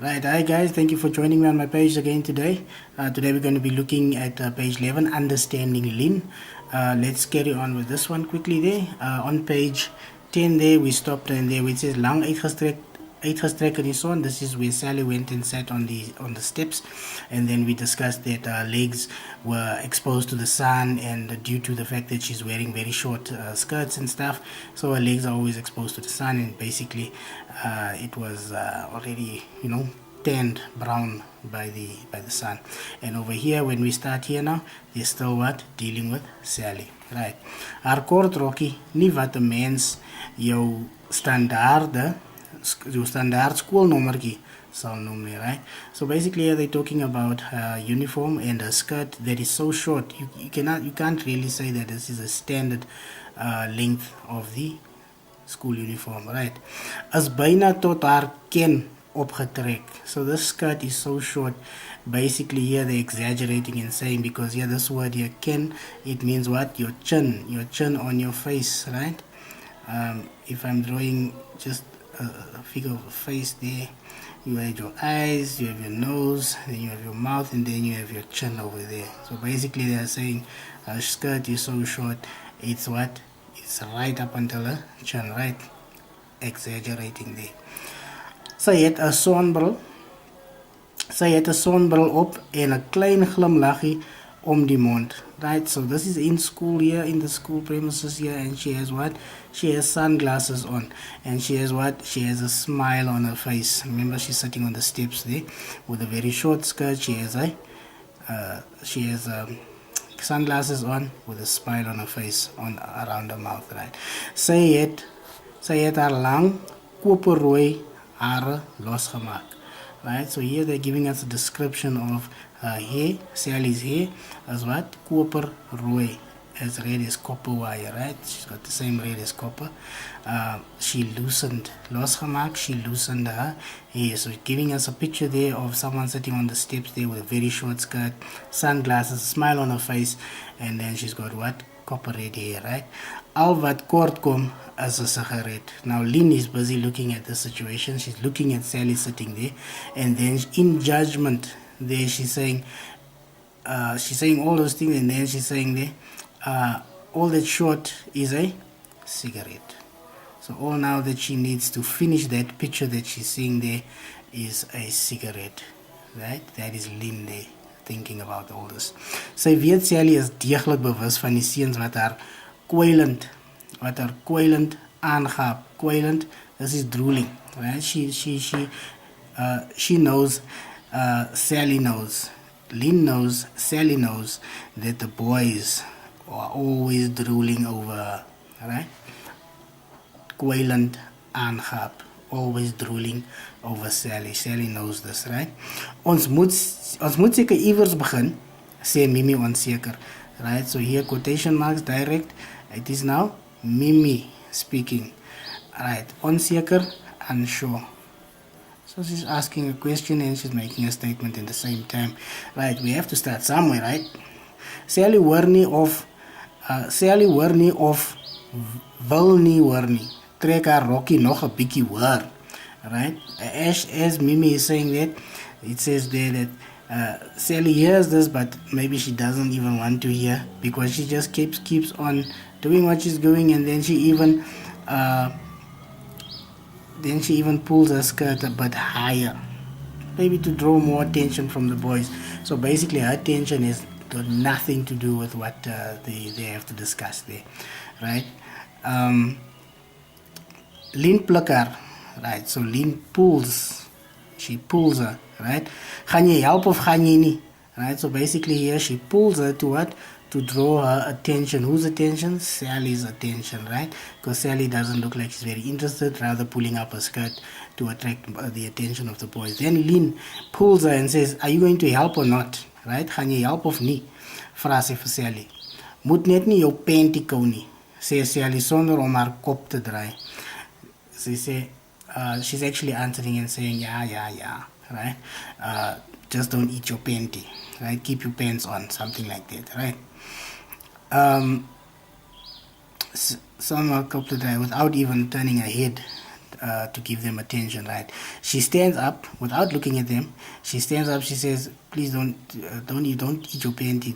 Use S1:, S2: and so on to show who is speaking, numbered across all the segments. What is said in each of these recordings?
S1: Right, hi guys, thank you for joining me on my page again today. Today we're going to be looking at page 11, Understanding Lynn. Let's carry on with this one quickly there. On page 10 there, we stopped and there, which says Lang uitgestrek in die son. This is where Sally went and sat on the steps, and then we discussed that legs were exposed to the sun, and due to the fact that she's wearing very short skirts and stuff, so her legs are always exposed to the sun, and basically it was already tanned brown by the sun. And over here, when we start here now, they're still what dealing with Sally, right? Haar kort rokkie, nie wat 'n mens jou standaard schoolnommertjie sal noem nie, right? So basically here they're talking about uniform and a skirt that is so short. You can't really say that this is a standard length of the school uniform, right? As byna tot haar ken opgetrek. So this skirt is so short. Basically here they're exaggerating and saying, because here this word here ken, it means what? Your chin on your face, right? If I'm drawing just a figure of a face there, you have your eyes, you have your nose, then you have your mouth, and then you have your chin over there. So basically they are saying a skirt is so short, it's what? It's right up until the chin, right? Exaggerating there. Sy het 'n sonbril op en 'n klein glimlaggie om die mond. Right, so this is in school here, in the school premises here, and she has what? She has sunglasses on, and she has what? She has a smile on her face. Remember, she's sitting on the steps there with a very short skirt. She has sunglasses on with a smile on her face, around her mouth, right? Sy het haar lang koperrooi hare losgemaak. Right, so here they're giving us a description of hair, Sally's hair, as what? Copper rooi, as red as copper wire, right? She's got the same red as copper. She loosened her hair. So giving us a picture there of someone sitting on the steps there with a very short skirt, sunglasses, smile on her face, and then she's got what? Copper red hair, right? Al wat kort kom as a cigarette. Now Lynn is busy looking at the situation. She's looking at Sally sitting there, and then in judgment there she's saying all those things, and then she's saying there all that short is a cigarette. So all now that she needs to finish that picture that she's seeing there is a cigarette, right? That is Lynn there thinking about all this. Sy weet Sally is deeglik bewus van die seuns wat haar kwijlend aangaap. Kwijlend, this is drooling, right? She knows, Sally knows, Lynn knows, Sally knows that the boys are always drooling over her, right? Kwijlend aangaap, always drooling over Sally. Sally knows this, right? Ons moet seker iewers begin, sê Mimi onseker, right? So here quotation marks direct. It is now Mimi speaking, right? Onseker, unsure. So she's asking a question and she's making a statement in the same time, right? We have to start somewhere, right? Sally hoor nie of wil nie hoor nie. Trek haar rokkie nog 'n bietjie hoor, right? As Mimi is saying that, it says there that Sally hears this, but maybe she doesn't even want to hear, because she just keeps on doing what she's doing, and then she even pulls her skirt a bit higher, maybe to draw more attention from the boys. So basically her attention is got nothing to do with what they have to discuss there, right? Lynn pluk haar, right? So Lynn pulls her, right? Gaan jy help of gaan jy nie? Right? So basically here she pulls her to what? To draw her attention. Whose attention? Sally's attention, right? Because Sally doesn't look like she's very interested, rather pulling up her skirt to attract the attention of the boys. Then Lynn pulls her and says, are you going to help or not? Right? Gaan jy help of nie? Vra sy vir Sally. Moet net nie jou panty kou nie, sê Sally sonder om haar kop te draai. She's actually answering and saying, yeah, right? Just don't eat your panty, right? Keep your pants on, something like that, right? Someone without even turning her head to give them attention, right? She stands up without looking at them. She stands up. She says, "Please don't eat your panty.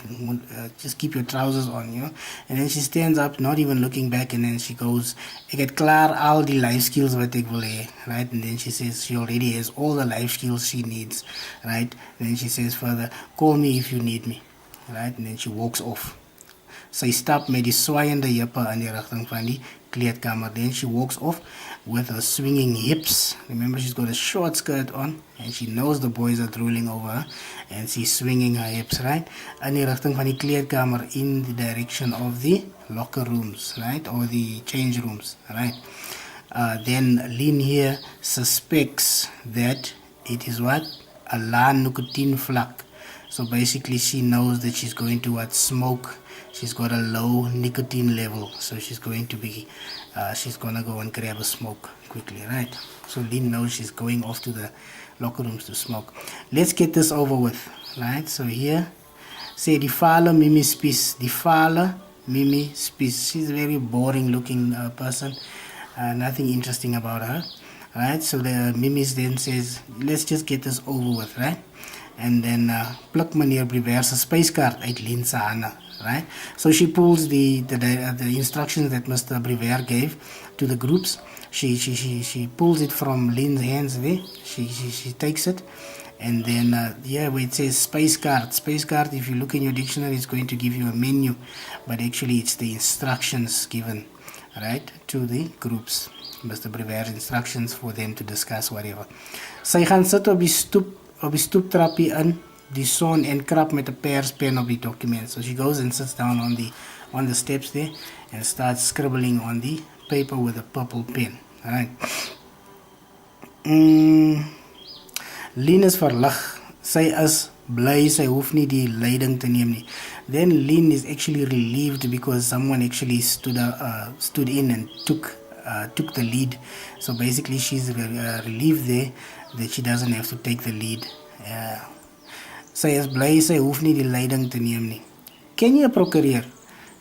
S1: Just keep your trousers on, you know." And then she stands up, not even looking back, and then she goes, "Ek het klaar al die life skills wat ek wil hê," right? And then she says she already has all the life skills she needs, right? And then she says further, "Call me if you need me," right? And then she walks off. Sy stap met die swaaiende heupe in die rigting van die kleedkamer. Then she walks off with her swinging hips. Remember, she's got a short skirt on and she knows the boys are drooling over her and she's swinging her hips, right? In die rigting van die kleedkamer, in the direction of the locker rooms, right? Or the change rooms, right? Then Lynn here suspects that it is what? A lae nicotine vlak. So basically she knows that she's going to smoke. She's got a low nicotine level, so she's going to go and grab a smoke quickly, right? So Lynn knows she's going off to the locker rooms to smoke. Let's get this over with, right? So here, say die fale Mimi spies, die fale Mimi spies. She's a very boring looking person, nothing interesting about her, right? So the Mimis then says, let's just get this over with, right? And then pluk meneer Brewer se spyskaart uit Lynn se hande, right? So she pulls the instructions that Mr. Brewer gave to the groups. She pulls it from Lynn's hands there. She takes it, and then where it says spyskaart, if you look in your dictionary, it's going to give you a menu, but actually it's the instructions given, right, to the groups. Mr. Brewer's instructions for them to discuss whatever. Sy gaan sit op die stoeptrappie in die son en krap met 'n perspen op die document. So she goes and sits down on the steps there and starts scribbling on the paper with a purple pen. Alright. Lynn is verlig. Sy is bly, sy hoef nie die leiding te neem nie. Then Lynn is actually relieved because someone actually stood in and took the lead. So basically she's relieved there that she doesn't have to take the lead. Sy is bly, sy hoef nie die leiding te neem nie. Ken jy 'n prokureur?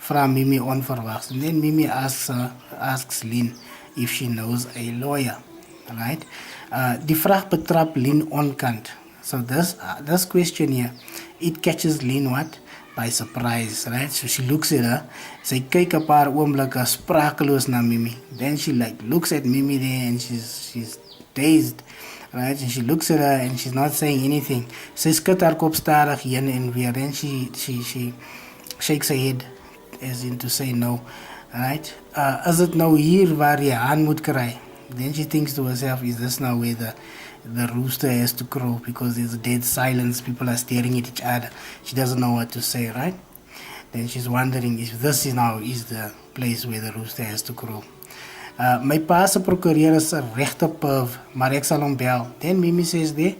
S1: Vra Mimi onverwachts. And then Mimi asks Lynn if she knows a lawyer. Right? Die vraag betrap Lynn onkant. So this question here, it catches Lynn what? By surprise, right? So she looks at her, sy kyk 'n paar oomblikke sprakeloos na Mimi. Then she looks at Mimi there and she's dazed, right? And she looks at her and she's not saying anything. Sy skud haar kop stadig heen en weer. Then she shakes her head as in to say no, right? Is it nou hier waar jy aan moet kry? Then she thinks to herself, is this now where the rooster has to crow, because there's a dead silence, people are staring at each other. She doesn't know what to say, right? Then she's wondering if this is the place where the rooster has to crow. My pa se prokureur is 'n regte perv, maar ek sal hom bel. Then Mimi says there,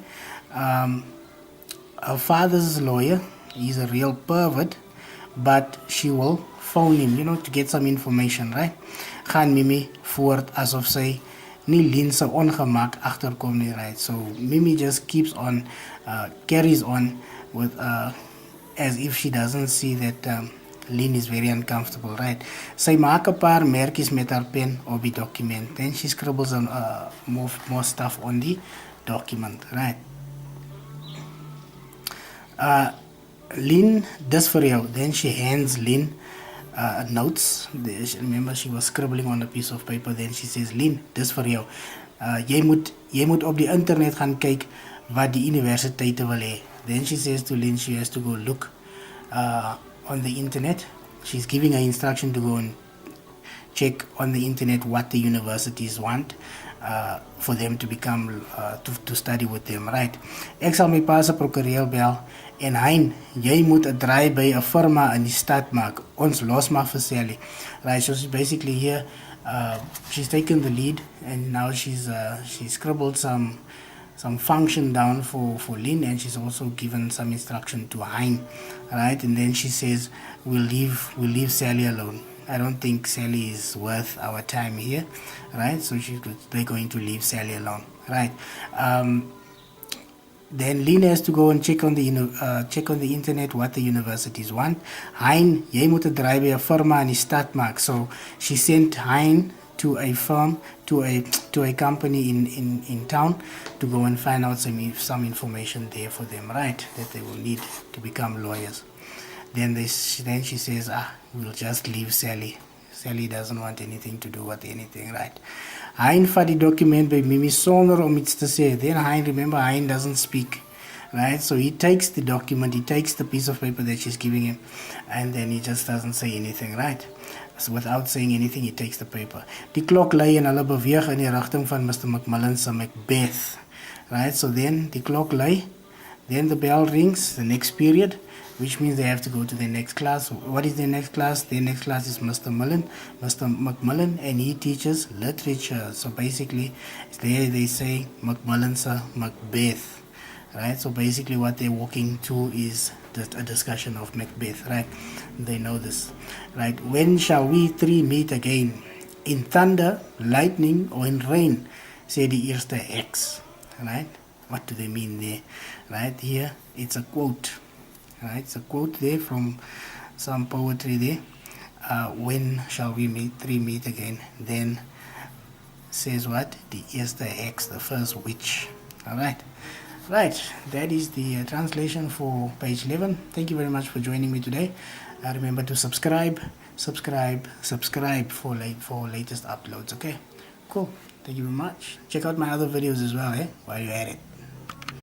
S1: her father's lawyer, he's a real pervert, but she will phone him, to get some information, right? Gaan Mimi voort asof sy nie Lynn se ongemak agterkom nie, right? So Mimi just keeps on, carries on with, as if she doesn't see that Lynn is very uncomfortable, right? Sy maak 'n paar merkies met haar pen op die document. Then she scribbles on more stuff on the document, right? Lynn, dis vir jou. Then she hands Lynn notes. Remember, she was scribbling on a piece of paper. Then she says, Lynn, dis vir jou. Jy moet op die internet gaan kyk wat die universiteite wil hê. Then she says to Lynn she has to go look on the internet. She's giving her instruction to go and check on the internet what the universities want for them to become, to study with them, right? Ek sal my pa se prokureur bel en hy, jy moet 'n draai by 'n firma in die stad maak. Ons losmaak vir Sally. Right, so she's basically here, she's taken the lead and now she scribbled some function down for Lynn, and she's also given some instruction to Hein, right? And then she says, we'll leave Sally alone. I don't think Sally is worth our time here, right? So they're going to leave Sally alone, right? Then Lynn has to go and check on the internet what the universities want. Hein, jy moet 'n draai by 'n firma in die stad maak. So she sent Hein to a firm, to a company in town, to go and find out some information there for them, right? That they will need to become lawyers. Then she says, we'll just leave Sally. Sally doesn't want anything to do with anything, right? Hein vat die document by Mimi sonder om iets te sê. Then Hein, remember, Hein doesn't speak, right? So he takes the document, he takes the piece of paper that she's giving him, and then he just doesn't say anything, right? So without saying anything, he takes the paper. Die klok lui en hulle beweeg in die rigting van Mr. McMillan se Macbeth, right? So then the clock lui, then the bell rings, the next period, which means they have to go to the next class. What is the next class? The next class is Mr. McMillan, and he teaches literature. So basically, there they say Macmillan's Macbeth, right? So basically what they're walking to is a discussion of Macbeth, right? They know this, right? When shall we three meet again? In thunder, lightning, or in rain? Say the eerste X, right? What do they mean there? Right here, it's a quote. Right, it's a quote there from some poetry there. When shall we three meet again? Then says what? The eerste X, the first witch. All right. Right, that is the translation for page 11. Thank you very much for joining me today. Remember to subscribe for latest uploads. Okay, cool. Thank you very much. Check out my other videos as well, while you're at it.